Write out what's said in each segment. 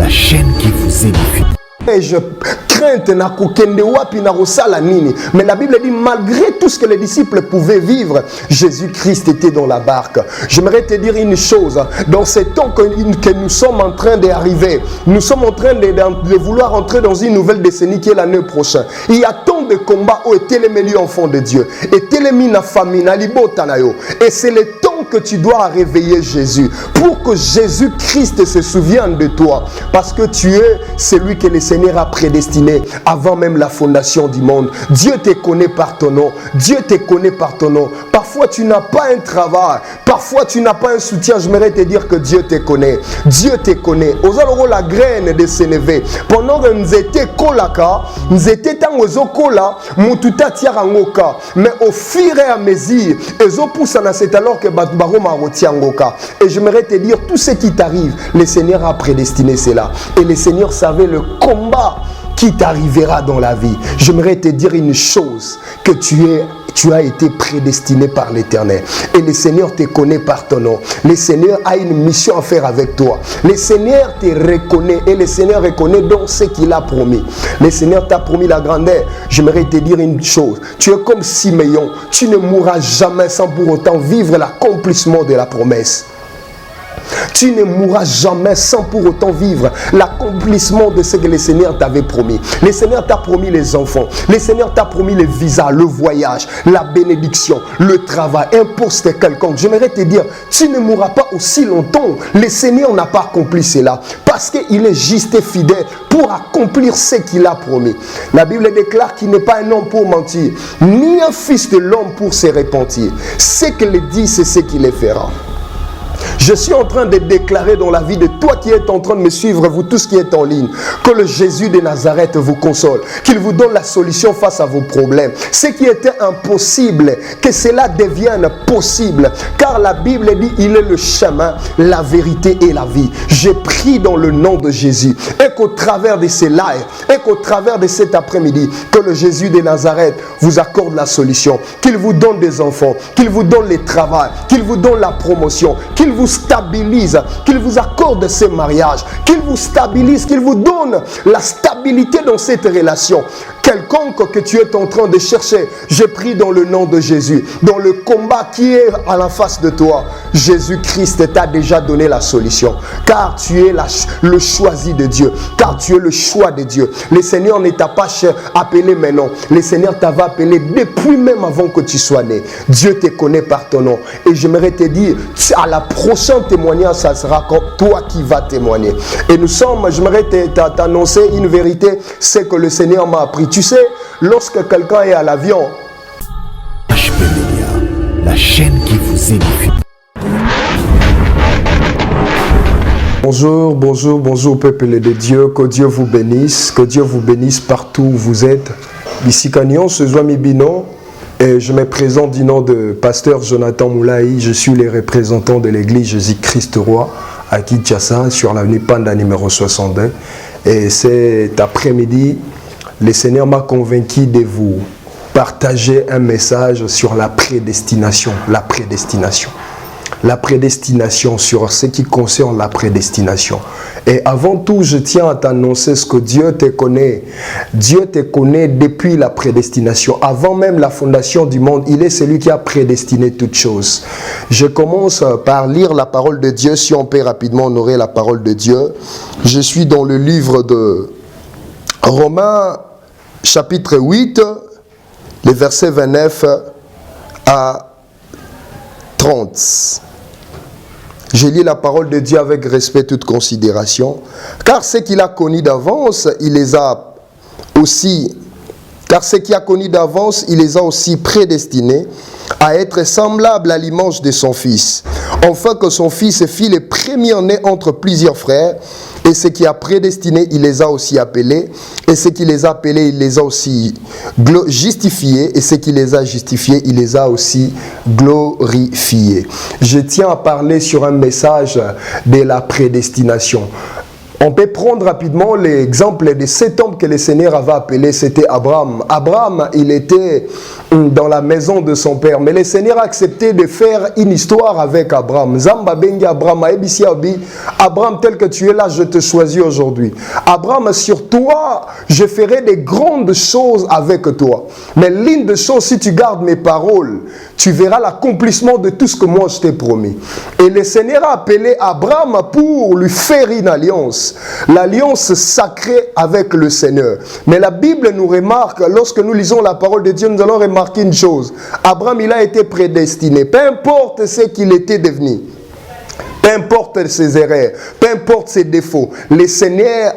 la chaîne qui vous édifie. Je crainte na kokende wapi na rosala nini. Mais la Bible dit malgré tout ce que les disciples pouvaient vivre, Jésus-Christ était dans la barque. J'aimerais te dire une chose. Dans ces temps que nous sommes en train d'arriver, nous sommes en train de vouloir entrer dans une nouvelle décennie qui est l'année prochaine. Il y a tant de combats où est les meilleurs enfants de Dieu. Et télémi na famille na libota na yo. Et c'est le temps que tu dois réveiller Jésus pour que Jésus-Christ se souvienne de toi. Parce que tu es celui que le Seigneur a prédestiné avant même la fondation du monde. Dieu te connaît par ton nom. Dieu te connaît par ton nom. Parfois tu n'as pas un travail. Parfois tu n'as pas un soutien. J'aimerais te dire que Dieu te connaît. Dieu te connaît. Aux alors la graine de s'élever. Pendant que nous étions kolaka, nous étions tangozo kola, mututa tiarangoka. Mais au fur et à mesure, ezo poussa na c'est alors que batbaroma rotiangoka. Et j'aimerais te dire tout ce qui t'arrive, le Seigneur a prédestiné cela. Et le Seigneur savait le combat qui t'arrivera dans la vie. J'aimerais te dire une chose, que tu as été prédestiné par l'Éternel. Et le Seigneur te connaît par ton nom. Le Seigneur a une mission à faire avec toi. Le Seigneur te reconnaît et le Seigneur reconnaît donc ce qu'il a promis. Le Seigneur t'a promis la grandeur. J'aimerais te dire une chose. Tu es comme Siméon. Tu ne mourras jamais sans pour autant vivre l'accomplissement de la promesse. Tu ne mourras jamais sans pour autant vivre l'accomplissement de ce que le Seigneur t'avait promis. Le Seigneur t'a promis les enfants. Le Seigneur t'a promis les visas, le voyage, la bénédiction, le travail, un poste quelconque. J'aimerais te dire, tu ne mourras pas aussi longtemps. Le Seigneur n'a pas accompli cela parce qu'il est juste et fidèle pour accomplir ce qu'il a promis. La Bible déclare qu'il n'est pas un homme pour mentir, ni un fils de l'homme pour se repentir. Ce qu'il dit, c'est ce qu'il fera. Je suis en train de déclarer dans la vie de toi qui êtes en train de me suivre, vous tous qui êtes en ligne, que le Jésus de Nazareth vous console, qu'il vous donne la solution face à vos problèmes. Ce qui était impossible, que cela devienne possible. Car la Bible dit, il est le chemin, la vérité et la vie. Je prie dans le nom de Jésus et qu'au travers de ces lives, et qu'au travers de cet après-midi, que le Jésus de Nazareth vous accorde la solution, qu'il vous donne des enfants, qu'il vous donne le travail, qu'il vous donne la promotion, qu'il vous stabilise, qu'il vous accorde ces mariages, qu'il vous stabilise, qu'il vous donne la stabilité dans cette relation. Quelconque que tu es en train de chercher, je prie dans le nom de Jésus, dans le combat qui est à la face de toi, Jésus-Christ t'a déjà donné la solution, car tu es le choisi de Dieu, car tu es le choix de Dieu. Le Seigneur ne t'a pas appelé maintenant, le Seigneur t'avait appelé depuis même avant que tu sois né. Dieu te connaît par ton nom, et j'aimerais te dire, à la prochaine témoignage, ça sera toi qui vas témoigner. Et nous sommes, j'aimerais t'annoncer une vérité, c'est que le Seigneur m'a appris. Tu sais, lorsque quelqu'un est à l'avion, HP Media, la chaîne qui vous édifie. bonjour, bonjour, bonjour peuple de Dieu, que Dieu vous bénisse partout où vous êtes. Ici Canyon, ce Zoami Bino, et je me présente du nom de pasteur Jonathan Moulaï. Je suis le représentant de l'église Jésus-Christ Roi à Kinshasa sur l'avenue Panda numéro 62. Et cet après-midi, le Seigneur m'a convaincu de vous partager un message sur la prédestination. La prédestination, sur ce qui concerne la prédestination. Et avant tout, je tiens à t'annoncer ce que Dieu te connaît. Dieu te connaît depuis la prédestination. Avant même la fondation du monde, il est celui qui a prédestiné toutes choses. Je commence par lire la parole de Dieu. Si on peut rapidement honorer la parole de Dieu. Je suis dans le livre de Romains, chapitre 8, les versets 29 à 30. Je lis la parole de Dieu avec respect et toute considération. Car ce qu'il a connu d'avance, il les a aussi prédestinés à être semblables à l'image de son Fils, afin que son Fils fît le premier-né entre plusieurs frères. Et ce qui a prédestiné, il les a aussi appelés. Et ce qui les a appelés, il les a aussi justifiés. Et ce qui les a justifiés, il les a aussi glorifiés. Je tiens à parler sur un message de la prédestination. On peut prendre rapidement l'exemple de cet homme que le Seigneur avait appelé, c'était Abraham. Abraham, il était dans la maison de son père. Mais le Seigneur a accepté de faire une histoire avec Abraham. Zamba bengi Abraham, Abraham, tel que tu es là, je te choisis aujourd'hui. Abraham, sur toi, je ferai des grandes choses avec toi. Mais l'une des choses, si tu gardes mes paroles, tu verras l'accomplissement de tout ce que moi je t'ai promis. Et le Seigneur a appelé Abraham pour lui faire une alliance. L'alliance sacrée avec le Seigneur. Mais la Bible nous remarque, lorsque nous lisons la parole de Dieu, nous allons remarquer une chose. Abraham, il a été prédestiné. Peu importe ce qu'il était devenu. Peu importe ses erreurs. Peu importe ses défauts. Le Seigneur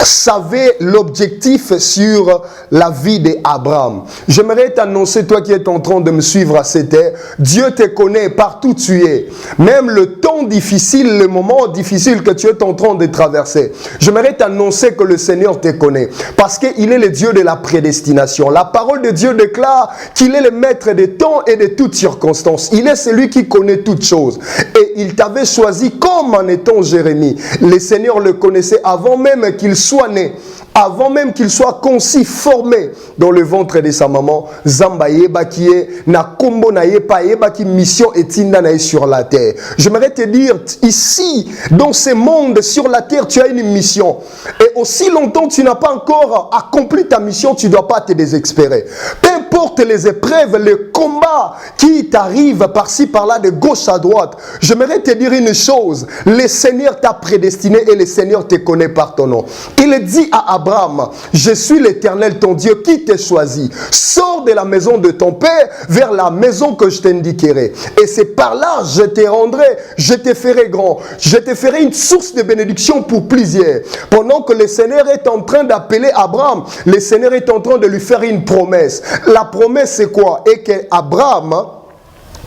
savait l'objectif sur la vie d'Abraham. J'aimerais t'annoncer, toi qui es en train de me suivre à cette heure, Dieu te connaît partout où tu es. Même le temps difficile, le moment difficile que tu es en train de traverser. J'aimerais t'annoncer que le Seigneur te connaît. Parce qu'il est le Dieu de la prédestination. La parole de Dieu déclare qu'il est le maître des temps et de toutes circonstances. Il est celui qui connaît toutes choses. Et il t'avait choisi comme en étant Jérémie. Le Seigneur le connaissait avant même qu'il soit né, avant même qu'il soit conçu, formé dans le ventre de sa maman. Zamba yeba qui est na kombo na yepa yeba qui mission etinda na sur la terre. J'aimerais te dire ici dans ce monde sur la terre tu as une mission et aussi longtemps tu n'as pas encore accompli ta mission, tu ne dois pas te désespérer. Peu importe les épreuves, les combats qui t'arrivent par-ci par-là de gauche à droite, j'aimerais te dire une chose, le Seigneur t'a prédestiné et le Seigneur te connaît par ton nom. Il dit à Abraham, je suis l'Éternel ton Dieu qui t'a choisi. Sors de la maison de ton père vers la maison que je t'indiquerai. Et c'est par là je te rendrai, je te ferai grand. Je te ferai une source de bénédiction pour plusieurs. Pendant que le Seigneur est en train d'appeler Abraham, le Seigneur est en train de lui faire une promesse. La promesse c'est quoi? Et que Abraham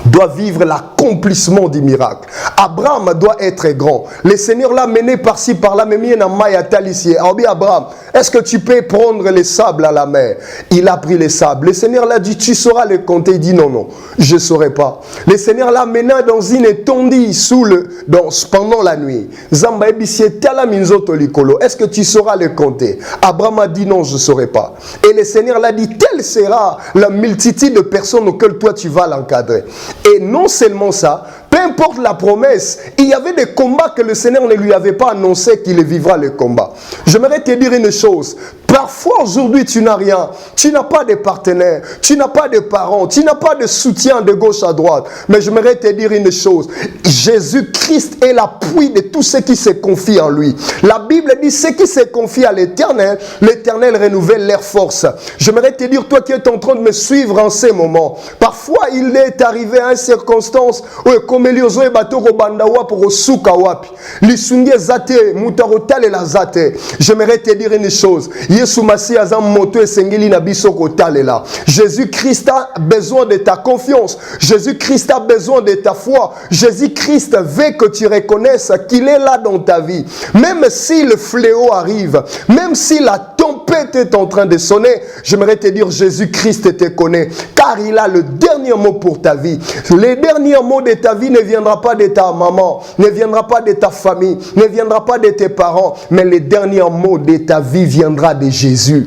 doit vivre l'accomplissement du miracle. Abraham doit être grand. Le Seigneur l'a mené par-ci, par-là, mais il a dit Abraham, est-ce que tu peux prendre les sables à la mer? Il a pris les sables. Le Seigneur l'a dit, tu sauras les compter. Il dit, non, non, je ne saurai pas. Le Seigneur l'a mené dans une étendue pendant la nuit. Est-ce que tu sauras les compter? Abraham a dit, non, je ne saurai pas. Et le Seigneur l'a dit, telle sera la multitude de personnes auxquelles toi tu vas l'encadrer. Et non seulement ça, peu importe la promesse, il y avait des combats que le Seigneur ne lui avait pas annoncé qu'il vivra le combat. J'aimerais te dire une chose. Parfois aujourd'hui tu n'as rien, tu n'as pas de partenaire, tu n'as pas de parents, tu n'as pas de soutien de gauche à droite. Mais j'aimerais te dire une chose. Jésus-Christ est l'appui de tous ceux qui se confient en lui. La Bible dit ceux qui se confient à l'Éternel, l'Éternel renouvelle leur force. J'aimerais te dire, toi qui es en train de me suivre en ces moments, parfois il est arrivé à une circonstance où comme Eliozo et Batoro Bandawa pour Osuka Wapi, Lisungi Zate, Mutarotale la Zate. J'aimerais te dire une chose. Jésus-Christ a besoin de ta confiance. Jésus-Christ a besoin de ta foi. Jésus-Christ veut que tu reconnaisses qu'il est là dans ta vie. Même si le fléau arrive, même si la tempête est en train de sonner, j'aimerais te dire Jésus-Christ te connaît, car il a le dernier mot pour ta vie. Le dernier mot de ta vie ne viendra pas de ta maman, ne viendra pas de ta famille, ne viendra pas de tes parents, mais le dernier mot de ta vie viendra de Jésus.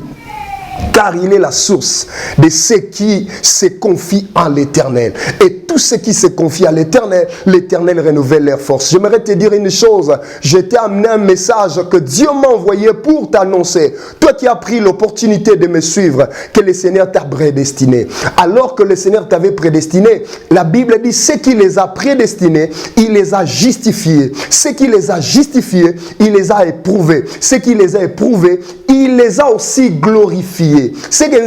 Car il est la source de ceux qui se confient en l'Éternel. Et tous ceux qui se confient à l'Éternel, l'Éternel renouvelle leur force. J'aimerais te dire une chose. Je t'ai amené un message que Dieu m'a envoyé pour t'annoncer. Toi qui as pris l'opportunité de me suivre, que le Seigneur t'a prédestiné. Alors que le Seigneur t'avait prédestiné, la Bible dit, ceux qui les a prédestinés, il les a justifiés. Ceux qui les a justifiés, il les a éprouvés. Ceux qui les a éprouvés, il les a aussi glorifiés. C'est que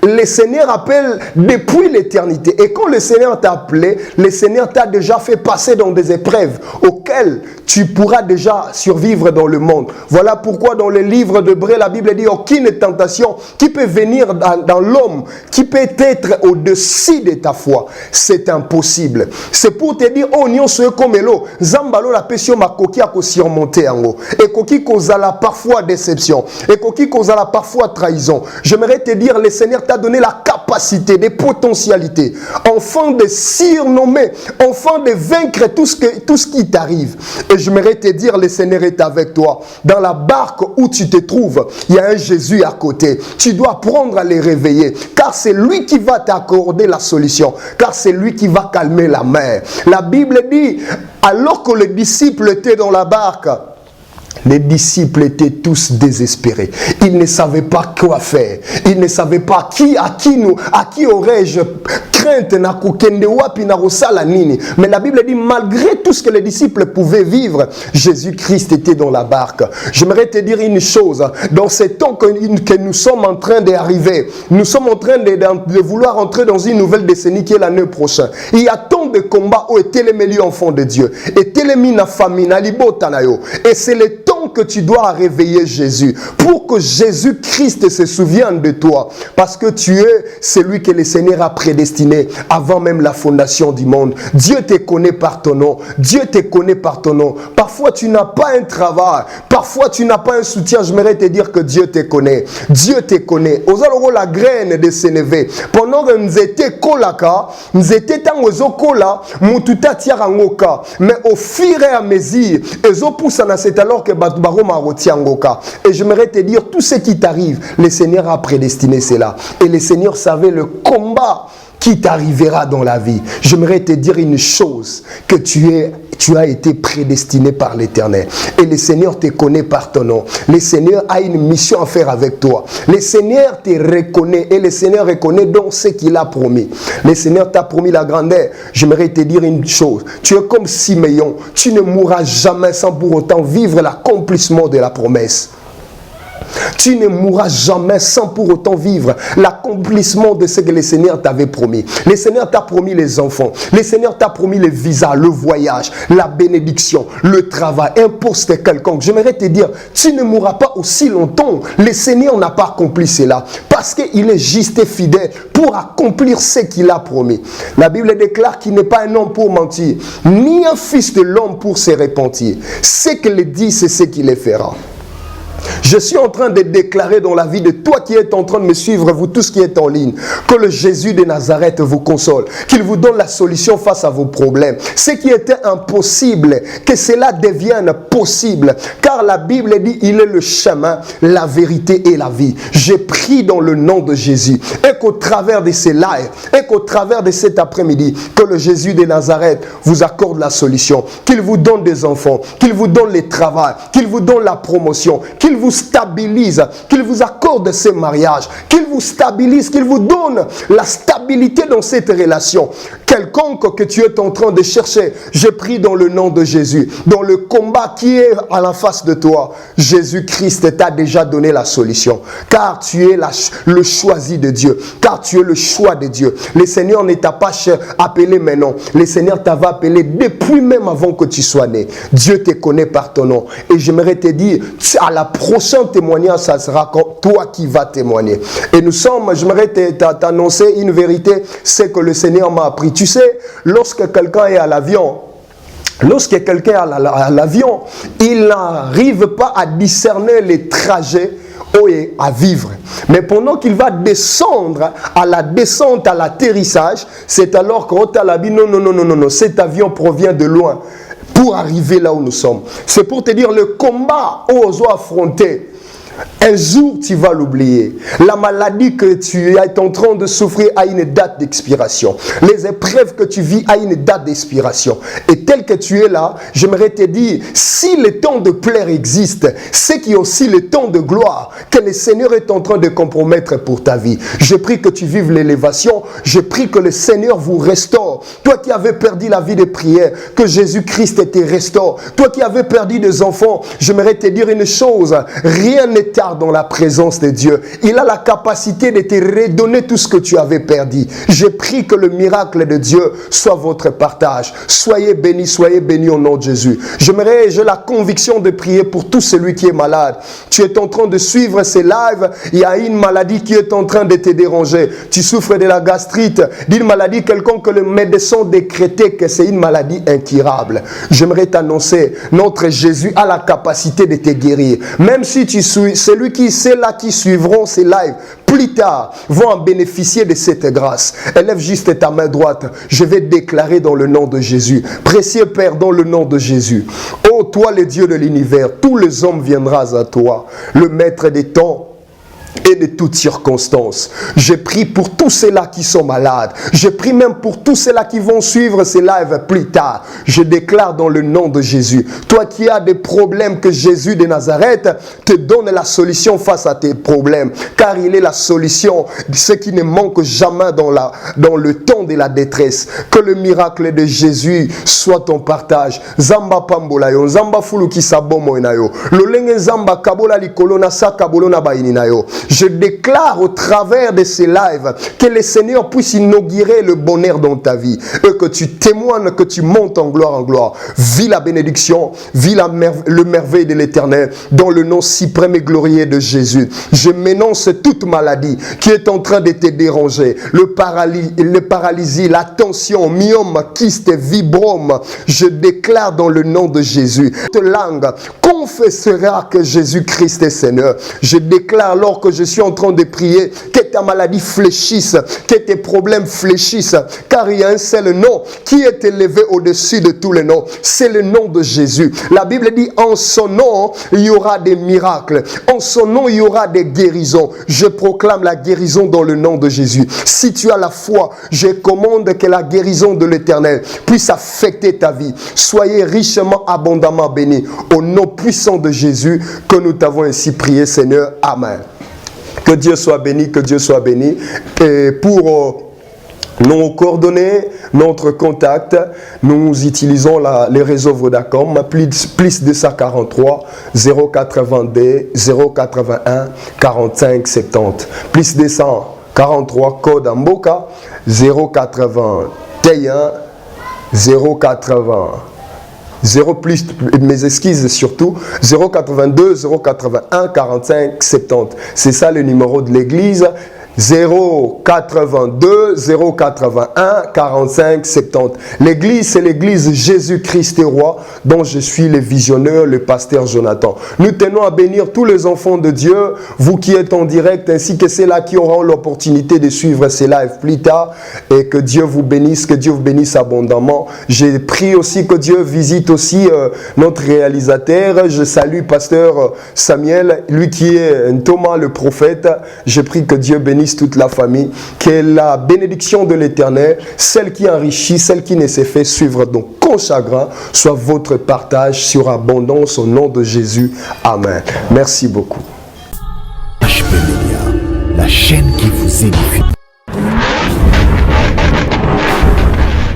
le Seigneur appelle depuis l'éternité. Et quand le Seigneur t'a appelé, le Seigneur t'a déjà fait passer dans des épreuves auxquelles tu pourras déjà survivre dans le monde. Voilà pourquoi dans le livre d'Hébreux, la Bible dit aucune tentation qui peut venir dans l'homme, qui peut être au-dessus de ta foi. C'est impossible. C'est pour te dire, oh, nyon soye comme l'eau, Zambalo la pession ma coquille a surmonté en haut. Et coquille causala parfois déception. Et coquille causala parfois trahison. J'aimerais te dire, le Seigneur t'a donné la capacité capacités, des potentialités, enfant de surnommer, enfant de vaincre tout ce qui t'arrive. Et j'aimerais te dire, le Seigneur est avec toi. Dans la barque où tu te trouves, il y a un Jésus à côté. Tu dois apprendre à les réveiller, car c'est lui qui va t'accorder la solution, car c'est lui qui va calmer la mer. La Bible dit, alors que les disciples étaient dans la barque, les disciples étaient tous désespérés. Ils ne savaient pas quoi faire. Ils ne savaient pas à qui aurais-je crainte. Mais la Bible dit, malgré tout ce que les disciples pouvaient vivre, Jésus-Christ était dans la barque. J'aimerais te dire une chose. Dans ces temps que nous sommes en train d'arriver, nous sommes en train de vouloir entrer dans une nouvelle décennie qui est l'année prochaine. Il y a tant de combats où étaient les meilleurs enfants de Dieu. Et c'est le temps que tu dois réveiller Jésus pour que Jésus-Christ se souvienne de toi, parce que tu es celui que le Seigneur a prédestiné avant même la fondation du monde. Dieu te connaît par ton nom. Dieu te connaît par ton nom. Parfois tu n'as pas un travail, parfois tu n'as pas un soutien. J'aimerais te dire que Dieu te connaît. Dieu te connaît. Aux alors la graine de s'élever. Pendant que nous étions kolaka, nous étions dans kola, mututa tiarangoka. Mais au fur et à mesure, c'est alors que et j'aimerais te dire, tout ce qui t'arrive, le Seigneur a prédestiné cela. Et le Seigneur savait le combat qui t'arrivera dans la vie. J'aimerais te dire une chose, que tu as été prédestiné par l'Éternel. Et le Seigneur te connaît par ton nom. Le Seigneur a une mission à faire avec toi. Le Seigneur te reconnaît et le Seigneur reconnaît donc ce qu'il a promis. Le Seigneur t'a promis la grandeur. J'aimerais te dire une chose. Tu es comme Siméon. Tu ne mourras jamais sans pour autant vivre l'accomplissement de la promesse. Tu ne mourras jamais sans pour autant vivre l'accomplissement de ce que le Seigneur t'avait promis. Le Seigneur t'a promis les enfants. Le Seigneur t'a promis les visas, le voyage, la bénédiction, le travail, un poste quelconque. J'aimerais te dire, tu ne mourras pas aussi longtemps. Le Seigneur n'a pas accompli cela parce qu'il est juste et fidèle pour accomplir ce qu'il a promis. La Bible déclare qu'il n'est pas un homme pour mentir, ni un fils de l'homme pour se repentir. Ce qu'il dit, c'est ce qu'il le fera. Je suis en train de déclarer dans la vie de toi qui êtes en train de me suivre, vous tous qui êtes en ligne, que le Jésus de Nazareth vous console, qu'il vous donne la solution face à vos problèmes. Ce qui était impossible, que cela devienne possible, car la Bible dit, il est le chemin, la vérité et la vie. J'ai pris dans le nom de Jésus, et qu'au travers de ces lives, et qu'au travers de cet après-midi, que le Jésus de Nazareth vous accorde la solution, qu'il vous donne des enfants, qu'il vous donne le travail, qu'il vous donne la promotion, qu'il vous stabilise, qu'il vous accorde ces mariages, qu'il vous stabilise, qu'il vous donne la stabilité dans cette relation. Quelconque que tu es en train de chercher, j'ai pris dans le nom de Jésus, dans le combat qui est à la face de toi, Jésus-Christ t'a déjà donné la solution, car tu es le choisi de Dieu, car tu es le choix de Dieu. Le Seigneur ne t'a pas appelé maintenant, le Seigneur t'avait appelé depuis même avant que tu sois né. Dieu te connaît par ton nom, et j'aimerais te dire, à la prochain témoignage, ça sera toi qui vas témoigner. Et j'aimerais t'annoncer une vérité, c'est que le Seigneur m'a appris. Tu sais, lorsque quelqu'un est à l'avion, il n'arrive pas à discerner les trajets à vivre. Mais pendant qu'il va descendre à la descente, à l'atterrissage, c'est alors que non, cet avion provient de loin pour arriver là où nous sommes. C'est pour te dire, le combat aux affronter, un jour tu vas l'oublier. La maladie que tu es en train de souffrir a une date d'expiration. Les épreuves que tu vis a une date d'expiration. Et tel que tu es là, j'aimerais te dire, si le temps de plaire existe, c'est qu'il y a aussi le temps de gloire que le Seigneur est en train de compromettre pour ta vie. Je prie que tu vives l'élévation. Je prie que le Seigneur vous restaure. Toi qui avais perdu la vie de prière, que Jésus-Christ te restaure. Toi qui avais perdu des enfants, j'aimerais te dire une chose, rien n'est tard dans la présence de Dieu. Il a la capacité de te redonner tout ce que tu avais perdu. Je prie que le miracle de Dieu soit votre partage. Soyez bénis au nom de Jésus. J'ai la conviction de prier pour tout celui qui est malade. Tu es en train de suivre ces lives, il y a une maladie qui est en train de te déranger. Tu souffres de la gastrite, d'une maladie quelconque que le médecin décrétait que c'est une maladie incurable. J'aimerais t'annoncer, notre Jésus a la capacité de te guérir. Même si tu celui qui, ceux-là qui suivront ces lives plus tard vont en bénéficier de cette grâce. Élève juste ta main droite. Je vais déclarer dans le nom de Jésus. Précieux Père, dans le nom de Jésus. Ô toi, le Dieu de l'univers, tous les hommes viendront à toi, le maître des temps et de toutes circonstances. Je prie pour tous ceux-là qui sont malades. Je prie même pour tous ceux-là qui vont suivre ces lives plus tard. Je déclare dans le nom de Jésus. Toi qui as des problèmes, que Jésus de Nazareth te donne la solution face à tes problèmes. Car il est la solution, ce qui ne manque jamais dans le temps de la détresse. Que le miracle de Jésus soit ton partage. Zamba pambola yo, zamba fulu kisabomo inayo. Lolenge zamba kabola likolona sa kabolona baininayo. Je déclare au travers de ces lives que le Seigneur puisse inaugurer le bonheur dans ta vie et que tu témoignes, que tu montes en gloire. Vis la bénédiction, vis le merveille de l'Éternel dans le nom suprême et glorieux de Jésus. Je m'énonce toute maladie qui est en train de te déranger, le paralysie, la tension, myome, kyste, vibrome. Je déclare dans le nom de Jésus, toute langue confessera que Jésus-Christ est Seigneur. Je déclare alors que je suis en train de prier, que ta maladie fléchisse, que tes problèmes fléchissent, car il y a un seul nom qui est élevé au-dessus de tous les noms. C'est le nom de Jésus. La Bible dit, en son nom, il y aura des miracles. En son nom, il y aura des guérisons. Je proclame la guérison dans le nom de Jésus. Si tu as la foi, je commande que la guérison de l'Éternel puisse affecter ta vie. Soyez richement, abondamment bénis. Au nom puissant de Jésus, que nous t'avons ainsi prié, Seigneur. Amen. Que Dieu soit béni, que Dieu soit béni. Et pour nos coordonnées, notre contact, nous utilisons les réseaux Vodacom, plus 243 082 081 45 70. Plus 243 code Mboka 081 080 0 plus, mes excuses surtout, 082 081 45 70. C'est ça le numéro de l'église. 082 081 45 70. L'église, c'est l'église Jésus-Christ est roi, dont je suis le visionneur, le pasteur Jonathan. Nous tenons à bénir tous les enfants de Dieu, vous qui êtes en direct, ainsi que ceux-là qui auront l'opportunité de suivre ces lives plus tard, et que Dieu vous bénisse, que Dieu vous bénisse abondamment. J'ai prié aussi que Dieu visite aussi notre réalisateur. Je salue pasteur Samuel, lui qui est Thomas le prophète. Je prie que Dieu bénisse toute la famille, que la bénédiction de l'Éternel, celle qui enrichit, celle qui ne se fait suivre donc qu'au chagrin, soit votre partage sur abondance au nom de Jésus. Amen. Merci beaucoup. HP Media, la chaîne qui vous édifie.